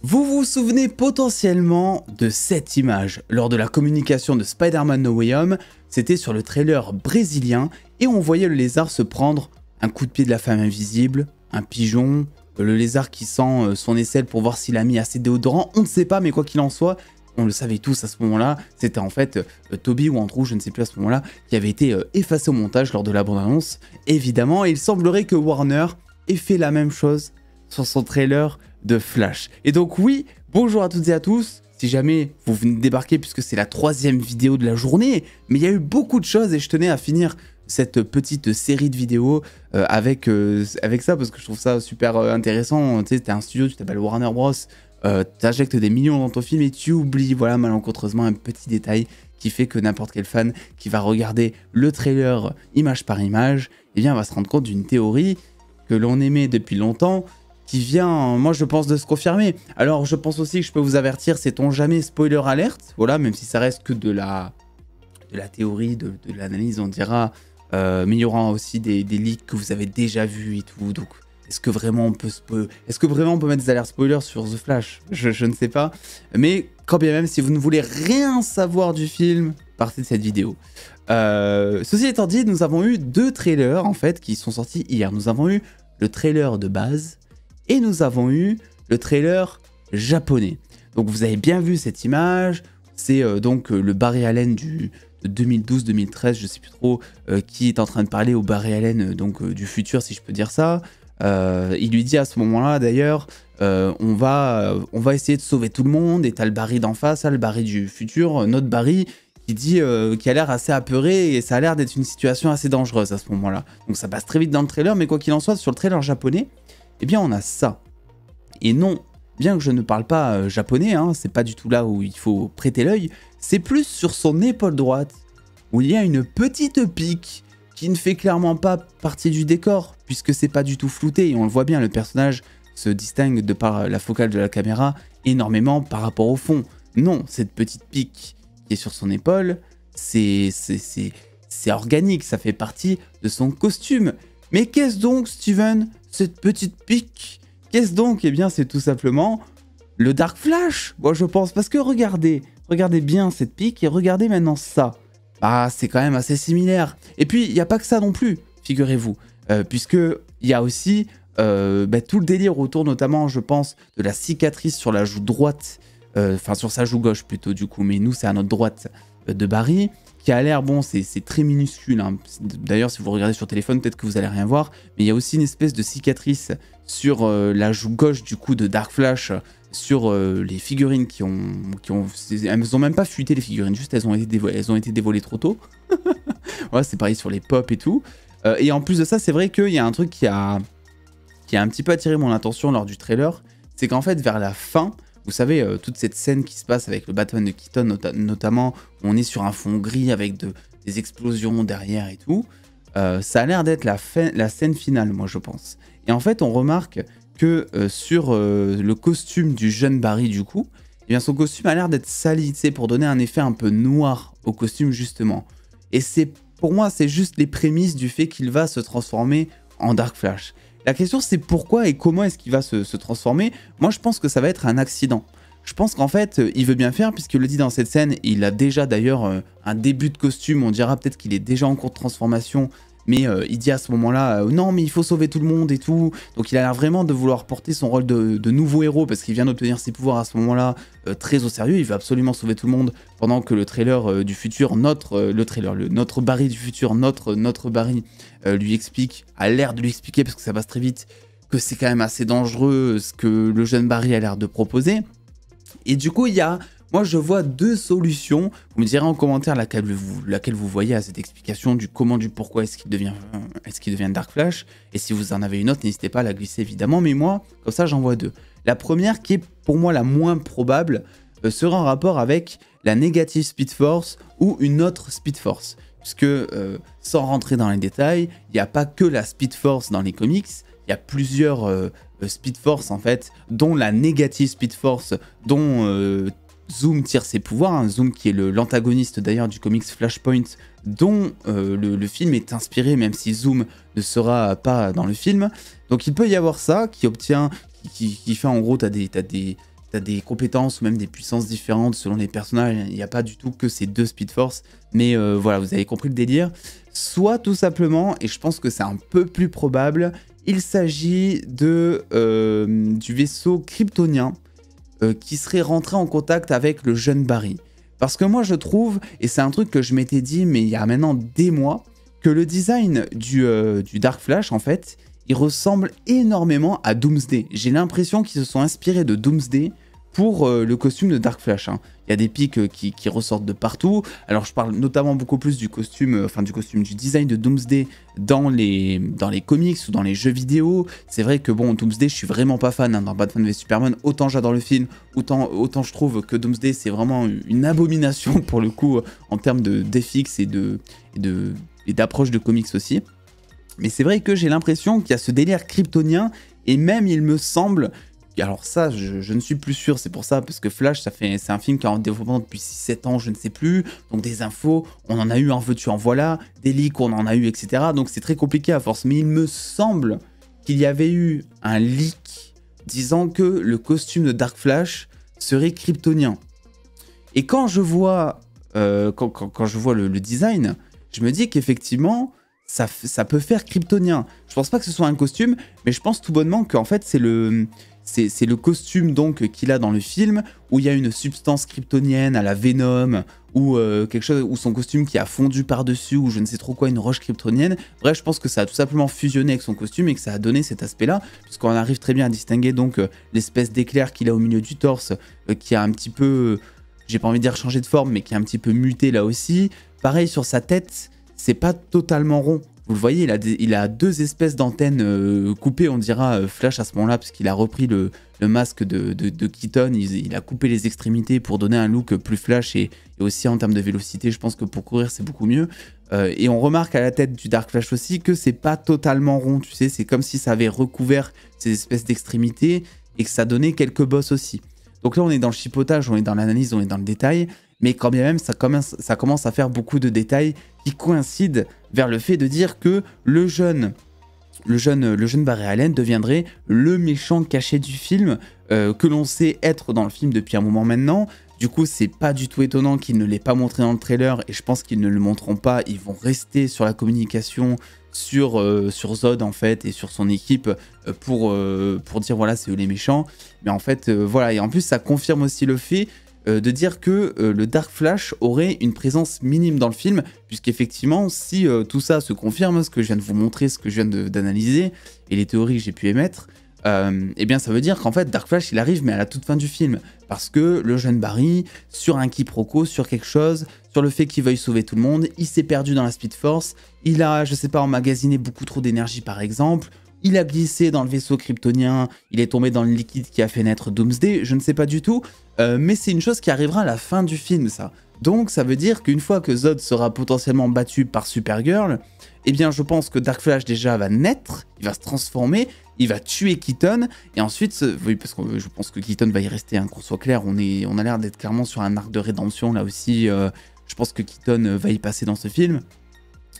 Vous vous souvenez potentiellement de cette image lors de la communication de Spider-Man No Way Home, c'était sur le trailer brésilien et on voyait le lézard se prendre un coup de pied de la femme invisible, un pigeon, le lézard qui sent son aisselle pour voir s'il a mis assez de déodorant, on ne sait pas mais quoi qu'il en soit, on le savait tous à ce moment-là, c'était en fait Toby ou Andrew, je ne sais plus à ce moment-là, qui avait été effacé au montage lors de la bande-annonce, évidemment, et il semblerait que Warner ait fait la même chose sur son trailer de Flash. Et donc oui, bonjour à toutes et à tous, si jamais vous venez de débarquer puisque c'est la 3e vidéo de la journée, mais il y a eu beaucoup de choses et je tenais à finir cette petite série de vidéos avec ça parce que je trouve ça super intéressant. Tu sais, t'es un studio, tu t'appelles Warner Bros, t'injectes des millions dans ton film et tu oublies, voilà, malencontreusement un petit détail qui fait que n'importe quel fan qui va regarder le trailer image par image, eh bien va se rendre compte d'une théorie que l'on aimait depuis longtemps, qui vient, moi je pense, de se confirmer. Alors je pense aussi que je peux vous avertir, sait-on jamais, spoiler alerte, voilà, même si ça reste que de la théorie, de l'analyse, on dira, mais il y aura aussi des leaks que vous avez déjà vus et tout, donc est-ce que vraiment on peut mettre des alertes spoilers sur The Flash? Je ne sais pas, mais quand bien même, si vous ne voulez rien savoir du film, partez de cette vidéo. Ceci étant dit, nous avons eu 2 trailers en fait qui sont sortis hier. Nous avons eu le trailer de base et nous avons eu le trailer japonais. Donc vous avez bien vu cette image, c'est donc le Barry Allen de 2012-2013, je sais plus trop, qui est en train de parler au Barry Allen du futur, si je peux dire ça. Il lui dit à ce moment-là d'ailleurs, on va essayer de sauver tout le monde, et t'as le Barry d'en face, le Barry du futur, notre Barry, qui a l'air assez apeuré, et ça a l'air d'être une situation assez dangereuse à ce moment-là. Donc ça passe très vite dans le trailer, mais quoi qu'il en soit, sur le trailer japonais, eh bien on a ça. Et non, bien que je ne parle pas japonais, hein, c'est pas du tout là où il faut prêter l'œil, c'est plus sur son épaule droite, où il y a une petite pique qui ne fait clairement pas partie du décor, puisque c'est pas du tout flouté, et on le voit bien, le personnage se distingue de par la focale de la caméra énormément par rapport au fond. Non, cette petite pique qui est sur son épaule, c'est organique, ça fait partie de son costume. Mais qu'est-ce donc, Steven, cette petite pique? Qu'est-ce donc? Eh bien, c'est tout simplement le Dark Flash, moi je pense, parce que regardez bien cette pique, et regardez maintenant ça. Ah, c'est quand même assez similaire. Et puis, il n'y a pas que ça non plus, figurez-vous, puisque il y a aussi tout le délire autour, notamment, je pense, de la cicatrice sur la joue droite, enfin sur sa joue gauche plutôt du coup, mais nous c'est à notre droite, de Barry, qui a l'air, bon, c'est très minuscule, hein. D'ailleurs si vous regardez sur téléphone peut-être que vous allez rien voir, mais il y a aussi une espèce de cicatrice sur la joue gauche du coup de Dark Flash, sur les figurines elles ont même pas fuité les figurines, juste elles ont été dévoilées trop tôt. Voilà, c'est pareil sur les pop et tout. Et en plus de ça, c'est vrai qu'il y a un truc qui a un petit peu attiré mon attention lors du trailer, c'est qu'en fait vers la fin, vous savez, toute cette scène qui se passe avec le Batman de Keaton, notamment, où on est sur un fond gris avec des explosions derrière et tout, ça a l'air d'être la scène finale, moi je pense. Et en fait, on remarque que sur le costume du jeune Barry, du coup, eh bien, son costume a l'air d'être sali, tu sais, pour donner un effet un peu noir au costume, justement. Et pour moi, c'est juste les prémices du fait qu'il va se transformer en Dark Flash. La question, c'est pourquoi et comment est-ce qu'il va se transformer. Moi, je pense que ça va être un accident. Je pense qu'en fait, il veut bien faire, puisqu'il le dit dans cette scène. Il a déjà d'ailleurs un début de costume. On dira peut-être qu'il est déjà en cours de transformation. Mais il dit à ce moment-là, non, mais il faut sauver tout le monde et tout. Donc il a l'air vraiment de vouloir porter son rôle de nouveau héros, parce qu'il vient d'obtenir ses pouvoirs à ce moment-là très au sérieux. Il veut absolument sauver tout le monde, pendant que le trailer du futur, notre Barry du futur, notre Barry lui explique, a l'air de lui expliquer, parce que ça passe très vite, que c'est quand même assez dangereux ce que le jeune Barry a l'air de proposer. Et du coup, moi, je vois 2 solutions. Vous me direz en commentaire laquelle vous voyez à cette explication du comment, du pourquoi est-ce qu'il devient Dark Flash. Et si vous en avez une autre, n'hésitez pas à la glisser évidemment. Mais moi, comme ça, j'en vois 2. La première, qui est pour moi la moins probable, sera en rapport avec la Negative Speed Force ou une autre Speed Force. Puisque, sans rentrer dans les détails, il n'y a pas que la Speed Force dans les comics. Il y a plusieurs Speed Force en fait, dont la Negative Speed Force, dont Zoom tire ses pouvoirs, hein. Zoom qui est l'antagoniste d'ailleurs du comics Flashpoint, dont le film est inspiré, même si Zoom ne sera pas dans le film. Donc il peut y avoir ça qui fait en gros, t'as tu as des compétences ou même des puissances différentes selon les personnages. Il n'y a pas du tout que ces 2 Speed Force. Mais voilà, vous avez compris le délire. Soit tout simplement, et je pense que c'est un peu plus probable, il s'agit du vaisseau kryptonien qui serait rentré en contact avec le jeune Barry. Parce que moi je trouve, et c'est un truc que je m'étais dit mais il y a maintenant des mois, que le design du Dark Flash en fait, il ressemble énormément à Doomsday. J'ai l'impression qu'ils se sont inspirés de Doomsday pour le costume de Dark Flash. Hein. Il y a des pics qui ressortent de partout. Alors je parle notamment beaucoup plus du costume, du design de Doomsday dans les comics ou dans les jeux vidéo. C'est vrai que bon, Doomsday, je suis vraiment pas fan hein, dans Batman v Superman. Autant j'adore le film, autant je trouve que Doomsday c'est vraiment une abomination pour le coup en termes de d'FX et d'approche de comics aussi. Mais c'est vrai que j'ai l'impression qu'il y a ce délire kryptonien et même il me semble. Alors ça, je ne suis plus sûr, c'est pour ça, parce que Flash, c'est un film qui est en développement depuis 6-7 ans, je ne sais plus, donc des infos, on en a eu, en veux-tu, en voilà, des leaks, on en a eu, etc. Donc c'est très compliqué à force, mais il me semble qu'il y avait eu un leak disant que le costume de Dark Flash serait kryptonien. Et quand je vois, quand je vois le design, je me dis qu'effectivement, ça peut faire kryptonien. Je pense pas que ce soit un costume, mais je pense tout bonnement qu'en fait, c'est le costume donc qu'il a dans le film où il y a une substance kryptonienne à la Venom ou quelque chose, ou son costume qui a fondu par-dessus ou je ne sais trop quoi, une roche kryptonienne. Bref, je pense que ça a tout simplement fusionné avec son costume et que ça a donné cet aspect-là, puisqu'on arrive très bien à distinguer donc l'espèce d'éclair qu'il a au milieu du torse, qui a un petit peu, j'ai pas envie de dire changé de forme, mais qui a un petit peu muté là aussi. Pareil sur sa tête, c'est pas totalement rond. Vous le voyez, il a 2 espèces d'antennes coupées, on dira Flash à ce moment-là, parce qu'il a repris le masque de Keaton, il a coupé les extrémités pour donner un look plus Flash et aussi en termes de vélocité, je pense que pour courir c'est beaucoup mieux. Et on remarque à la tête du Dark Flash aussi que c'est pas totalement rond, tu sais, c'est comme si ça avait recouvert ces espèces d'extrémités et que ça donnait quelques bosses aussi. Donc là on est dans le chipotage, on est dans l'analyse, on est dans le détail, mais quand bien même ça commence à faire beaucoup de détails qui coïncident vers le fait de dire que le jeune Barry Allen deviendrait le méchant caché du film, que l'on sait être dans le film depuis un moment maintenant. Du coup, c'est pas du tout étonnant qu'ils ne l'aient pas montré dans le trailer, et je pense qu'ils ne le montreront pas. Ils vont rester sur la communication sur Zod en fait, et sur son équipe pour dire voilà, c'est eux les méchants. Mais en fait, voilà, et en plus ça confirme aussi le fait de dire que le Dark Flash aurait une présence minime dans le film, puisqu'effectivement, si tout ça se confirme, ce que je viens de vous montrer, ce que je viens d'analyser, et les théories que j'ai pu émettre, eh bien ça veut dire qu'en fait Dark Flash il arrive mais à la toute fin du film, parce que le jeune Barry, sur un quiproquo, sur quelque chose, sur le fait qu'il veuille sauver tout le monde, il s'est perdu dans la Speed Force, il a, je sais pas, emmagasiné beaucoup trop d'énergie par exemple, il a glissé dans le vaisseau kryptonien, il est tombé dans le liquide qui a fait naître Doomsday, je ne sais pas du tout, mais c'est une chose qui arrivera à la fin du film ça. Donc ça veut dire qu'une fois que Zod sera potentiellement battu par Supergirl, eh bien je pense que Dark Flash déjà va naître, il va se transformer, il va tuer Keaton, et ensuite, oui parce que je pense que Keaton va y rester, hein, qu'on soit clair, on a l'air d'être clairement sur un arc de rédemption là aussi, je pense que Keaton va y passer dans ce film,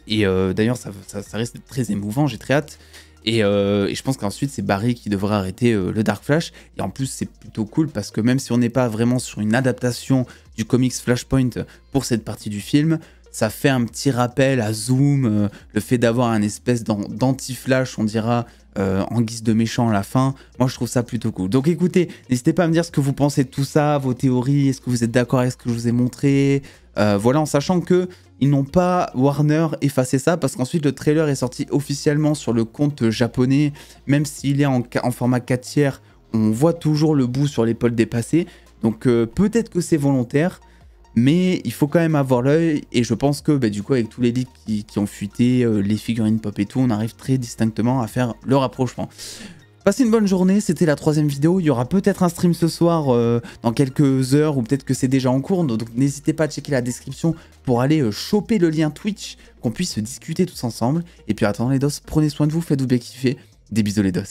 et d'ailleurs ça risque d'être très émouvant, j'ai très hâte. Et je pense qu'ensuite c'est Barry qui devra arrêter le Dark Flash. Et en plus c'est plutôt cool parce que même si on n'est pas vraiment sur une adaptation du comics Flashpoint pour cette partie du film, ça fait un petit rappel à Zoom, le fait d'avoir un espèce d'anti-Flash on dira en guise de méchant à la fin. Moi je trouve ça plutôt cool. Donc écoutez, n'hésitez pas à me dire ce que vous pensez de tout ça, vos théories, est-ce que vous êtes d'accord avec ce que je vous ai montré, voilà, en sachant que ils n'ont pas, Warner, effacé ça, parce qu'ensuite le trailer est sorti officiellement sur le compte japonais, même s'il est en format 4:3, on voit toujours le bout sur l'épaule dépassée, donc peut-être que c'est volontaire, mais il faut quand même avoir l'œil, et je pense que du coup avec tous les leaks qui ont fuité, les figurines pop et tout, on arrive très distinctement à faire le rapprochement. Passez une bonne journée, c'était la 3e vidéo, il y aura peut-être un stream ce soir dans quelques heures, ou peut-être que c'est déjà en cours, donc n'hésitez pas à checker la description pour aller choper le lien Twitch, qu'on puisse discuter tous ensemble. Et puis attendant les dos, prenez soin de vous, faites-vous bien kiffer, des bisous les dos.